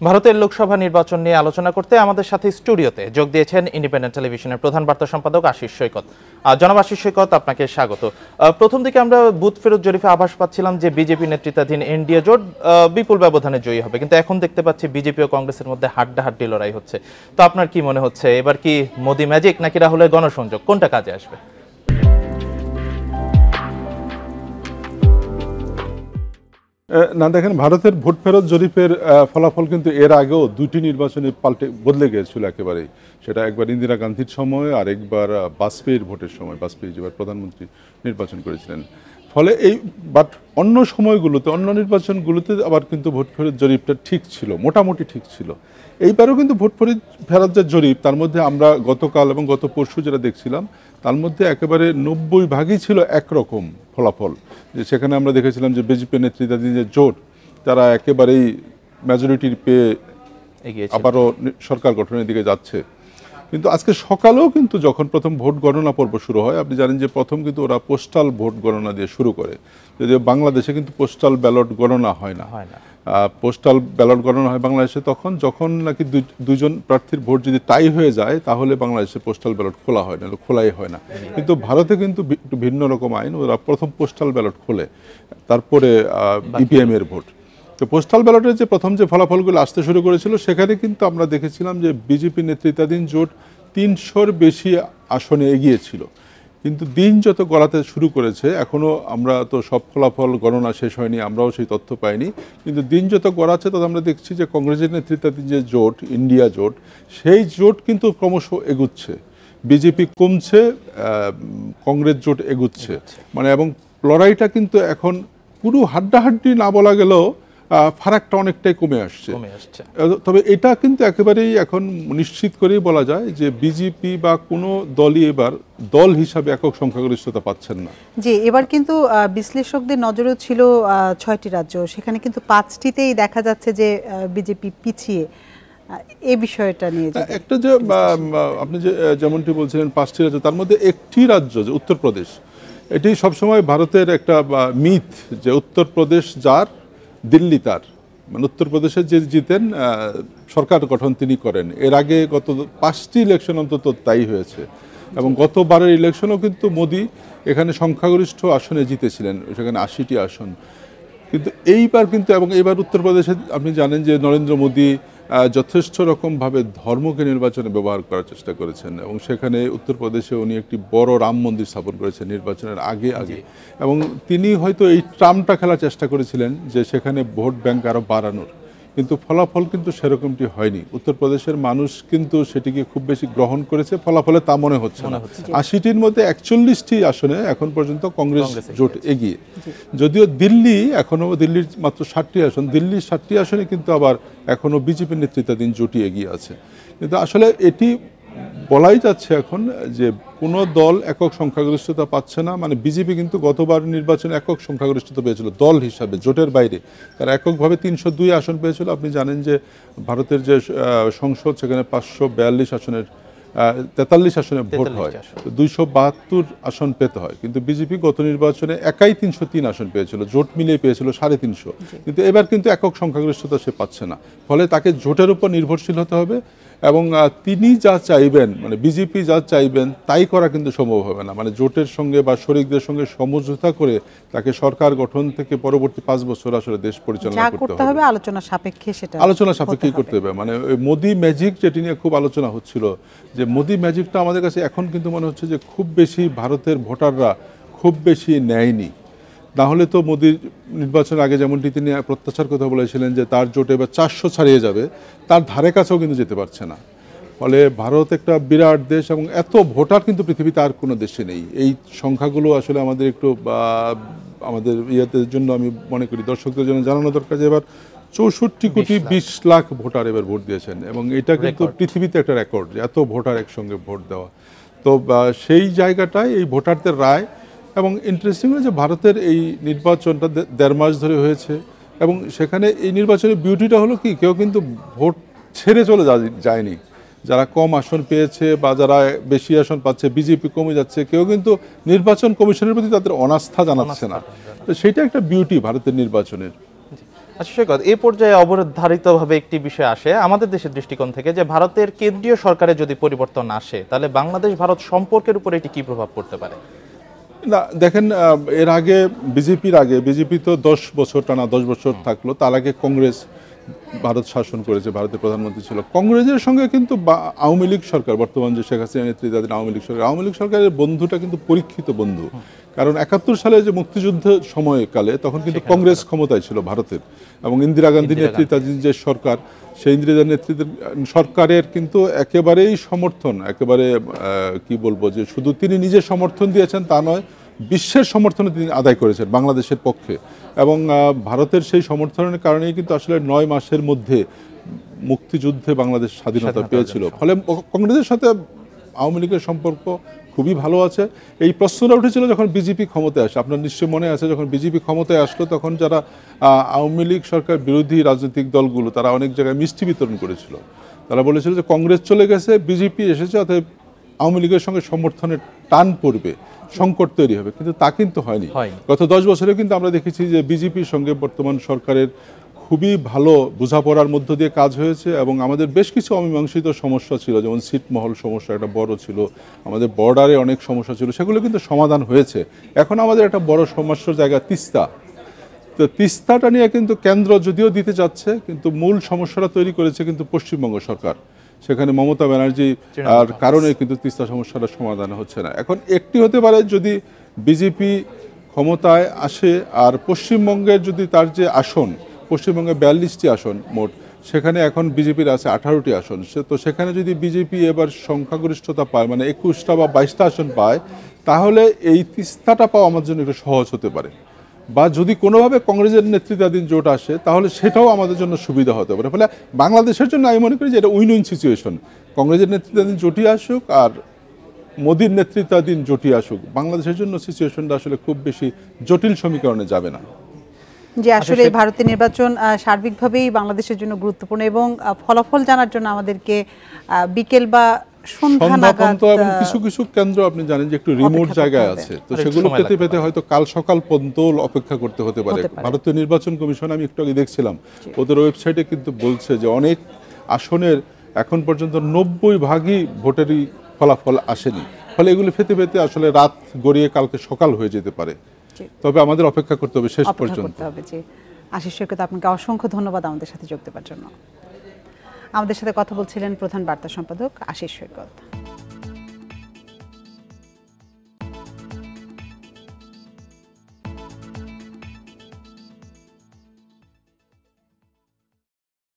ভারতের লোকসভা নির্বাচন নিয়ে আলোচনা করতে আমাদের সাথে স্টুডিওতে যোগ দিয়েছেন ইন্ডিপেন্ডেন্ট টেলিভিশনের প্রধান বার্তা সম্পাদক আশিস সৈকত। জনাব আশিস সৈকত, আপনাকে স্বাগত। প্রথম দিকে আমরা বুথ ফেরত জরিপে আভাস পাচ্ছিলাম যে বিজেপি নেতৃত্বাধীন এনডিএ জোট বিপুল ব্যবধানে জয়ী হবে, কিন্তু এখন দেখতে পাচ্ছি বিজেপি ও কংগ্রেসের মধ্যে হাড্ডাহাড্ডি লড়াই হচ্ছে। তো আপনার কি মনে হচ্ছে, এবার কি মোদি ম্যাজিক নাকি রাহুলের গণসংযোগ, কোনটা কাজে আসবে? না দেখেন, ভারতের ভোট ফেরত জরিপের ফলাফল কিন্তু এর আগেও দুটি নির্বাচনে বদলে গিয়েছিল একেবারেই। সেটা একবার ইন্দিরা গান্ধীর সময় আর একবার বাজপেয়ীর ভোটের সময়, বাজপেয়ী যেবার প্রধানমন্ত্রী নির্বাচন করেছিলেন। ফলে বাট অন্য সময়গুলোতে, অন্য নির্বাচনগুলোতে আবার কিন্তু ভোট ফেরত জরিপটা ঠিক ছিল, মোটামুটি ঠিক ছিল। এইবারও কিন্তু ভোট ফেরত যে জরিপ, তার মধ্যে আমরা গতকাল এবং গত পরশু যেটা দেখছিলাম, তার মধ্যে একেবারে 90% ছিল একরকম ফলাফল। যে সেখানে আমরা দেখেছিলাম যে বিজেপি নেতৃত্বাধীন যে জোট, তারা একেবারেই মেজরিটির পেয়ে আবারও সরকার গঠনের দিকে যাচ্ছে। কিন্তু আজকে সকালেও কিন্তু যখন প্রথম ভোট গণনা পর্ব শুরু হয়, আপনি জানেন যে প্রথম কিন্তু ওরা পোস্টাল ভোট গণনা দিয়ে শুরু করে, যদিও বাংলাদেশে কিন্তু পোস্টাল ব্যালট গণনা হয় না। পোস্টাল ব্যালট গণনা হয় বাংলাদেশে তখন যখন নাকি দুজন প্রার্থীর ভোট যদি টাই হয়ে যায়, তাহলে বাংলাদেশে পোস্টাল ব্যালট খোলা হয় না, খোলাই হয় না। কিন্তু ভারতে কিন্তু একটু ভিন্ন রকম আইন, ওরা প্রথম পোস্টাল ব্যালট খোলে, তারপরে ইভিএম এর ভোট। তো পোস্টাল ব্যালটের যে প্রথম যে ফলাফলগুলো আসতে শুরু করেছিল, সেখানে কিন্তু আমরা দেখেছিলাম যে বিজেপি নেতৃত্বাধীন জোট 300-র বেশি আসনে এগিয়েছিল। কিন্তু দিন যত গড়াতে শুরু করেছে, এখনও আমরা তো সব ফলাফল গণনা শেষ হয়নি, আমরাও সেই তথ্য পাইনি, কিন্তু দিন যত গড়াচ্ছে তত আমরা দেখছি যে কংগ্রেসের নেতৃত্বাধীন যে জোট, ইন্ডিয়া জোট, সেই জোট কিন্তু ক্রমশ এগুচ্ছে। বিজেপি কমছে, কংগ্রেস জোট এগুচ্ছে, মানে এবং লড়াইটা কিন্তু এখন পুরো হাড্ডাহাড্ডি না বলা গেলেও ফারাকটা অনেকটাই কমে আসছে। তবে এটা কিন্তু একেবারেই এখন নিশ্চিত করেই বলা যায় যে বিজেপি বা কোনো দলই এবার দল হিসাবে একক সংখ্যাগরিষ্ঠতা পাচ্ছেন না। জি, এবার কিন্তু বিশ্লেষকদের নজরেও ছিল 6টি রাজ্য, সেখানে কিন্তু 5টিতেই দেখা যাচ্ছে যে বিজেপি পিছিয়ে। এই বিষয়টা নিয়ে একটা যে আপনি যে যেমনটি বলছিলেন 5টি রাজ্য, তার মধ্যে একটি রাজ্য যে উত্তরপ্রদেশ, এটি সবসময় ভারতের একটা মিথ যে উত্তরপ্রদেশ যার, দিল্লি তার। মানে উত্তরপ্রদেশে যে জিতেন, সরকার গঠন তিনি করেন। এর আগে গত 5টি ইলেকশন অন্তত তাই হয়েছে, এবং গতবারের ইলেকশনও কিন্তু মোদি এখানে সংখ্যাগরিষ্ঠ আসনে জিতেছিলেন, সেখানে 80টি আসন। কিন্তু এইবার কিন্তু, এবং এইবার উত্তরপ্রদেশে আপনি জানেন যে নরেন্দ্র মোদি যথেষ্ট রকমভাবে ধর্মকে নির্বাচনে ব্যবহার করার চেষ্টা করেছেন, এবং সেখানে উত্তরপ্রদেশে উনি একটি বড় রাম মন্দির স্থাপন করেছেন নির্বাচনের আগে, এবং তিনি হয়তো এই ট্রামটা খেলার চেষ্টা করেছিলেন যে সেখানে ভোট ব্যাংক আরও বাড়ানোর, কিন্তু ফলাফল কিন্তু সেরকমটি হয়নি। উত্তরপ্রদেশের মানুষ কিন্তু সেটিকে খুব বেশি গ্রহণ করেছে, ফলাফলে তা মনে হচ্ছে না। 80টির মধ্যে 41টি আসনে এখন পর্যন্ত কংগ্রেস জোট এগিয়ে। যদিও দিল্লি এখনও, দিল্লির মাত্র 60টি আসন, দিল্লির 60টি আসনে কিন্তু আবার এখনও বিজেপি নেতৃত্বাধীন জোটই এগিয়ে আছে। কিন্তু আসলে এটি বলাই যাচ্ছে এখন যে কোনো দল একক সংখ্যাগরিষ্ঠতা পাচ্ছে না। মানে বিজেপি কিন্তু গতবার নির্বাচনে একক সংখ্যাগরিষ্ঠতা পেয়েছিল দল হিসাবে, জোটের বাইরে তারা এককভাবে 302 আসন পেয়েছিল। আপনি জানেন যে ভারতের যে সংসদ, সেখানে 542 আসনের 43 আসনে ভোট হয়, 272 আসন পেতে হয়। কিন্তু বিজেপি গত নির্বাচনে একাই 303 আসন পেয়েছিল, জোট মিলিয়ে পেয়েছিল 350। কিন্তু এবার কিন্তু একক সংখ্যাগরিষ্ঠতা সে পাচ্ছে না, ফলে তাকে জোটের উপর নির্ভরশীল হতে হবে, এবং তিনি যা চাইবেন, মানে বিজেপি যা চাইবেন তাই করা কিন্তু সম্ভব হবে না। মানে জোটের সঙ্গে বা শরিকদের সঙ্গে সমঝোতা করে তাকে সরকার গঠন থেকে পরবর্তী 5 বছর আসলে দেশ পরিচালনা করতে হবে, আলোচনা সাপেক্ষে সেটা আলোচনা সাপেক্ষেই করতে হবে। মানে মোদি ম্যাজিক যেটি নিয়ে খুব আলোচনা হচ্ছিল, যে মোদি ম্যাজিকটা আমাদের কাছে এখন কিন্তু মনে হচ্ছে যে খুব বেশি ভারতের ভোটাররা খুব বেশি নেয়নি। না হলে তো মোদির নির্বাচনের আগে যেমনটি তিনি প্রত্যাশার কথা বলেছিলেন যে তার জোটে এবার 400 ছাড়িয়ে যাবে, তার ধারে কাছেও কিন্তু যেতে পারছে না। ফলে ভারত একটা বিরাট দেশ, এবং এত ভোটার কিন্তু পৃথিবীতে আর কোনো দেশে নেই। এই সংখ্যাগুলো আসলে আমাদের একটু আমাদের ইয়েদের জন্য, আমি মনে করি দর্শকদের জন্য জানানো দরকার যে এবার 64 কোটি 20 লাখ ভোটার এবার ভোট দিয়েছেন, এবং এটা কিন্তু পৃথিবীতে একটা রেকর্ড, এত ভোটার একসঙ্গে ভোট দেওয়া। তো সেই জায়গাটায় এই ভোটারদের রায়, এবং ইন্টারেস্টিং যে ভারতের এই নির্বাচনটা 1.5 মাস ধরে হয়েছে, এবং সেখানে এই নির্বাচনের বিউটিটা হলো কি, কেউ কিন্তু ভোট ছেড়ে চলে যায়নি। যারা কম আসন পেয়েছে বা যারা বেশি আসন পাচ্ছে, বিজেপি কমে যাচ্ছে, কেউ কিন্তু নির্বাচন কমিশনের প্রতি তাদের অনাস্থা জানাচ্ছে না। তো সেটা একটা বিউটি ভারতের নির্বাচনের। আচ্ছা সৈকত, এই পর্যায়ে অবধারিতভাবে একটি বিষয় আসে আমাদের দেশের দৃষ্টিকোণ থেকে, যে ভারতের কেন্দ্রীয় সরকারে যদি পরিবর্তন আসে তাহলে বাংলাদেশ ভারত সম্পর্কের উপর এটি কি প্রভাব পড়তে পারে? না দেখেন, এর আগে বিজেপি তো 10 বছর টানা 10 বছর থাকলো। তার আগে কংগ্রেস ভারত শাসন করেছে, ভারতের প্রধানমন্ত্রী ছিল। কংগ্রেসের সঙ্গে কিন্তু আওয়ামী লীগ সরকার, বর্তমান যে শেখ হাসিনা নেতৃত্বাধীন আওয়ামী লীগ সরকারের বন্ধুটা কিন্তু পরীক্ষিত বন্ধু। কারণ 71 সালে যে মুক্তিযুদ্ধ সময়কালে তখন কিন্তু কংগ্রেস ক্ষমতায় ছিল ভারতের, এবং ইন্দিরা গান্ধী নেতৃত্বাধীন যে সরকার, সেই ইন্দিরা গান্ধী নেতৃত্বের সরকারের কিন্তু একেবারেই সমর্থন, একেবারে কি বলবো, যে শুধু তিনি নিজে সমর্থন দিয়েছেন তা নয়, বিশ্বের সমর্থন তিনি আদায় করেছেন বাংলাদেশের পক্ষে। এবং ভারতের সেই সমর্থনের কারণেই কিন্তু আসলে 9 মাসের মধ্যে মুক্তিযুদ্ধে বাংলাদেশ স্বাধীনতা পেয়েছিল। ফলে কংগ্রেসের সাথে আওয়ামী লীগের সম্পর্ক খুবই ভালো আছে। এই প্রশ্নটা উঠেছিল যখন বিজেপি ক্ষমতায় আসে। আপনার নিশ্চয় মনে আছে, যখন বিজেপি ক্ষমতায় আসলো তখন যারা আওয়ামী লীগ সরকার বিরোধী রাজনৈতিক দলগুলো, তারা অনেক জায়গায় মিষ্টি বিতরণ করেছিল। তারা বলেছিল যে কংগ্রেস চলে গেছে, বিজেপি এসেছে, অতএব আওয়ামী লীগের সঙ্গে সমর্থনের টান পড়বে, সংকট তৈরি হবে। কিন্তু তা কিন্তু হয়নি। গত 10 বছরে কিন্তু আমরা দেখেছি যে বিজেপির সঙ্গে বর্তমান সরকারের খুবই ভালো বোঝাপড়ার মধ্য দিয়ে কাজ হয়েছে। এবং আমাদের বেশ কিছু অমীমাংসিত সমস্যা ছিল, যেমন ছিটমহল সমস্যা একটা বড় ছিল, আমাদের বর্ডারে অনেক সমস্যা ছিল, সেগুলো কিন্তু সমাধান হয়েছে। এখন আমাদের একটা বড় সমস্যার জায়গা তিস্তা। তো তিস্তাটা নিয়ে কিন্তু কেন্দ্র যদিও দিতে যাচ্ছে, কিন্তু মূল সমস্যাটা তৈরি করেছে কিন্তু পশ্চিমবঙ্গ সরকার। সেখানে মমতা ব্যানার্জি আর কারণে কিন্তু তিস্তা সমস্যাটা সমাধান হচ্ছে না। এখন একটি হতে পারে, যদি বিজেপি ক্ষমতায় আসে আর পশ্চিমবঙ্গের যদি তার যে আসন, পশ্চিমবঙ্গে 42টি আসন মোট, সেখানে এখন বিজেপির আছে 18টি আসন। তো সেখানে যদি বিজেপি এবার সংখ্যাগরিষ্ঠতা পায়, মানে 21টা বা 22টা আসন পায়, তাহলে এই তিস্তাটা পাওয়া আমার জন্য একটু সহজ হতে পারে। বা যদি কোনোভাবে কংগ্রেসের নেতৃত্বাধীন জোট আসে, তাহলে সেটাও আমাদের জন্য সুবিধা হতে পারে। ফলে বাংলাদেশের জন্য আমি মনে করি যে এটা উইন উইন সিচুয়েশন। কংগ্রেসের নেতৃত্বাধীন জোটই আসুক আর মোদির নেতৃত্বাধীন জোটই আসুক, বাংলাদেশের জন্য সিচুয়েশনটা আসলে খুব বেশি জটিল সমীকরণে যাবে না। যে আসলে ভারতের নির্বাচন সার্বিকভাবেই বাংলাদেশের জন্য গুরুত্বপূর্ণ, এবং ফলাফল জানার জন্য আমাদেরকে বিকেল বা সন্ধ্যা নাগাদ, এবং কিছু কিছু কেন্দ্র আপনি জানেন যে একটু রিমোট জায়গায় আছে, তো সেগুলো পেতে হয়তো কাল সকাল পর্যন্ত অপেক্ষা করতে হতে পারে। ভারতীয় নির্বাচন কমিশন, আমি একটু আগে দেখছিলাম ওদের ওয়েবসাইটে কিন্তু বলছে যে অনেক আসনের এখন পর্যন্ত 90% ভোটেরই ফলাফল আসেনি। ফলে এগুলো পেতে আসলে রাত গড়িয়ে কালকে সকাল হয়ে যেতে পারে। তবে আমাদের অপেক্ষা করতে হবে শেষ পর্যন্ত। আশিস সৈকত, আপনাকে অসংখ্য ধন্যবাদ আমাদের সাথে যোগ দেওয়ার জন্য। আমাদের সাথে কথা বলছিলেন প্রধান বার্তা সম্পাদক আশিস সৈকত।